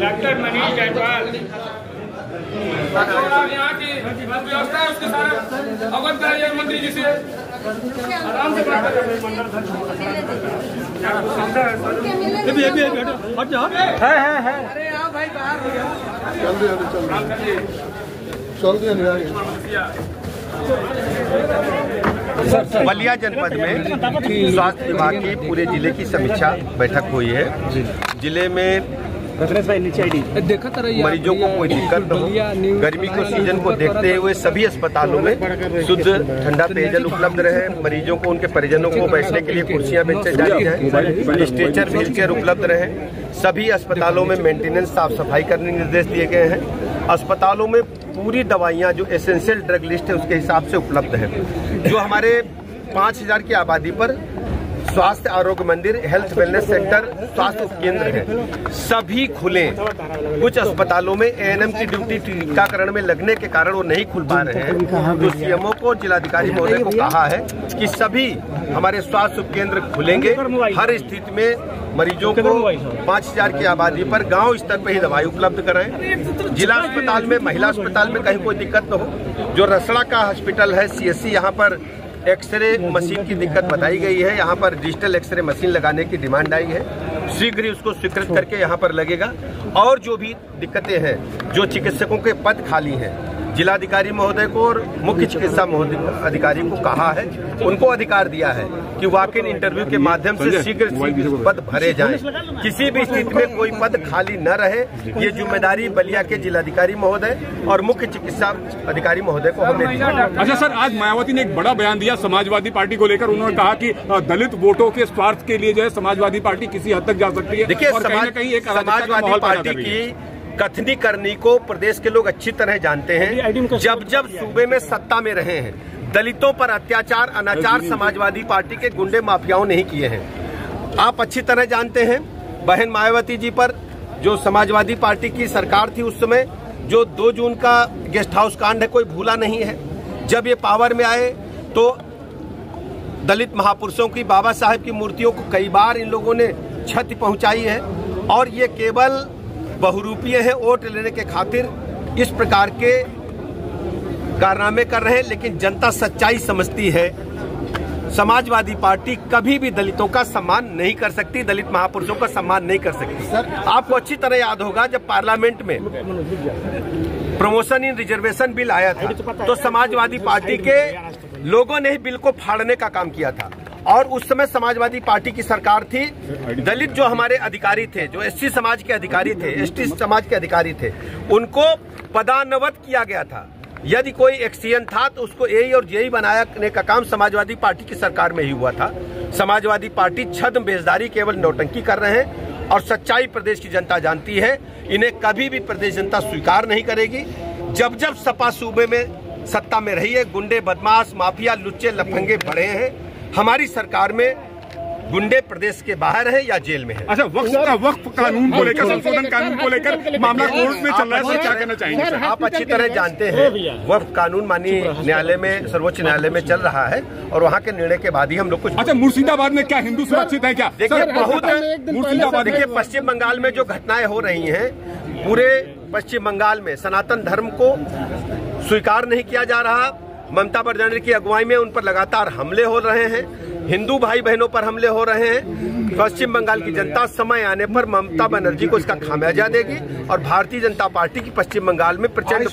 Doctor Manish Jaiswal यहाँ की व्यवस्था है उसके साथ अवगत कराइए मंत्री जी से, आराम से बात करें। अरे यहाँ भाई बाहर हो गया, बलिया जनपद में स्वास्थ्य विभाग की पूरे जिले की समीक्षा बैठक हुई है। जिले में मरीजों को कोई दिक्कत न हो, गर्मी के सीजन को देखते हुए सभी अस्पतालों में शुद्ध ठंडा पेयजल उपलब्ध रहे, मरीजों को उनके परिजनों को बैठने के लिए कुर्सियां बेची जाती हैं, स्ट्रेचर व्हील चेयर उपलब्ध रहे। सभी अस्पतालों में मेंटेनेंस साफ सफाई करने के निर्देश दिए गए हैं। अस्पतालों में पूरी दवाइयां जो एसेंशियल ड्रग लिस्ट है उसके हिसाब से उपलब्ध है। जो हमारे 5000 की आबादी पर स्वास्थ्य आरोग्य मंदिर, हेल्थ वेलनेस सेंटर, स्वास्थ्य उपकेंद्र है, सभी खुले। कुछ अस्पतालों में एएनएम की ड्यूटी टीकाकरण में लगने के कारण वो नहीं खुल पा रहे हैं। तो सीएमओ को, जिलाधिकारी महोदय को कहा है कि सभी हमारे स्वास्थ्य उपकेंद्र खुलेंगे। हर स्थिति में मरीजों को 5000 की आबादी पर गांव स्तर पर ही दवाई उपलब्ध कराएं। जिला अस्पताल में, महिला अस्पताल में कहीं कोई दिक्कत न हो। जो रसड़ा का हॉस्पिटल है CSC, यहाँ पर एक्सरे मशीन की दिक्कत बताई गई है। यहाँ पर डिजिटल एक्सरे मशीन लगाने की डिमांड आई है, शीघ्र ही उसको स्वीकृत करके यहाँ पर लगेगा। और जो भी दिक्कतें हैं, जो चिकित्सकों के पद खाली हैं, जिलाधिकारी महोदय को और मुख्य चिकित्सा अधिकारी को कहा है, उनको अधिकार दिया है कि वॉक इन इंटरव्यू के माध्यम से शीघ्र पद भरे जाएं। किसी भी स्थिति में कोई पद खाली न रहे, ये जिम्मेदारी बलिया के जिलाधिकारी महोदय और मुख्य चिकित्सा अधिकारी महोदय को हमने दी। अच्छा सर, आज मायावती ने एक बड़ा बयान दिया समाजवादी पार्टी को लेकर। उन्होंने कहा कि दलित वोटों के स्वार्थ के लिए जो है समाजवादी पार्टी किसी हद तक जा सकती है। देखिए, समाजवादी पार्टी की कथनी करनी को प्रदेश के लोग अच्छी तरह जानते हैं। जब जब सूबे में सत्ता में रहे हैं, दलितों पर अत्याचार, अनाचार समाजवादी पार्टी के गुंडे माफियाओं ने ही किए हैं। आप अच्छी तरह जानते हैं, बहन मायावती जी पर जो समाजवादी पार्टी की सरकार थी उस समय, जो 2 जून का गेस्ट हाउस कांड है, कोई भूला नहीं है। जब ये पावर में आए तो दलित महापुरुषों की, बाबा साहेब की मूर्तियों को कई बार इन लोगों ने क्षति पहुंचाई है। और ये केवल बहुरूपीय है, वोट लेने के खातिर इस प्रकार के कारनामे कर रहे हैं। लेकिन जनता सच्चाई समझती है। समाजवादी पार्टी कभी भी दलितों का सम्मान नहीं कर सकती, दलित महापुरुषों का सम्मान नहीं कर सकती। आपको अच्छी तरह याद होगा, जब पार्लियामेंट में प्रमोशन इन रिजर्वेशन बिल आया था तो समाजवादी पार्टी के लोगों ने ही बिल को फाड़ने का काम किया था। और उस समय समाजवादी पार्टी की सरकार थी। दलित जो हमारे अधिकारी थे, जो SC समाज के अधिकारी थे, ST समाज के अधिकारी थे, उनको पदान्नत किया गया था। यदि कोई एक्सीएन था तो उसको AE और JE बनाने का काम समाजवादी पार्टी की सरकार में ही हुआ था। समाजवादी पार्टी छद्म बेजदारी, केवल नौटंकी कर रहे हैं और सच्चाई प्रदेश की जनता जानती है। इन्हें कभी भी प्रदेश जनता स्वीकार नहीं करेगी। जब जब सपा सूबे में सत्ता में रही है, गुंडे, बदमाश, माफिया, लुच्चे, लफंगे बढ़े हैं। हमारी सरकार में गुंडे प्रदेश के बाहर है या जेल में है। अच्छा, वक्फ कानून को लेकर, संशोधन कानून को लेकर मामला कोर्ट में चल रहा है, सर क्या कहना चाहेंगे? सर, आप अच्छी तरह जानते हैं, वक्फ कानून माननीय न्यायालय में, सर्वोच्च न्यायालय में चल रहा है और वहाँ के निर्णय के बाद ही हम लोग कुछ। अच्छा, मुर्शिदाबाद में क्या हिंदू सुरक्षित है क्या? देखिए, मुर्शिदाबाद, देखिए पश्चिम बंगाल में जो घटनाएं हो रही हैं, पूरे पश्चिम बंगाल में सनातन धर्म को स्वीकार नहीं किया जा रहा। ममता बनर्जी की अगुवाई में उन पर लगातार हमले हो रहे हैं, हिंदू भाई बहनों पर हमले हो रहे हैं। पश्चिम बंगाल की जनता समय आने पर ममता बनर्जी को इसका खामियाजा देगी और भारतीय जनता पार्टी की पश्चिम बंगाल में प्रचंड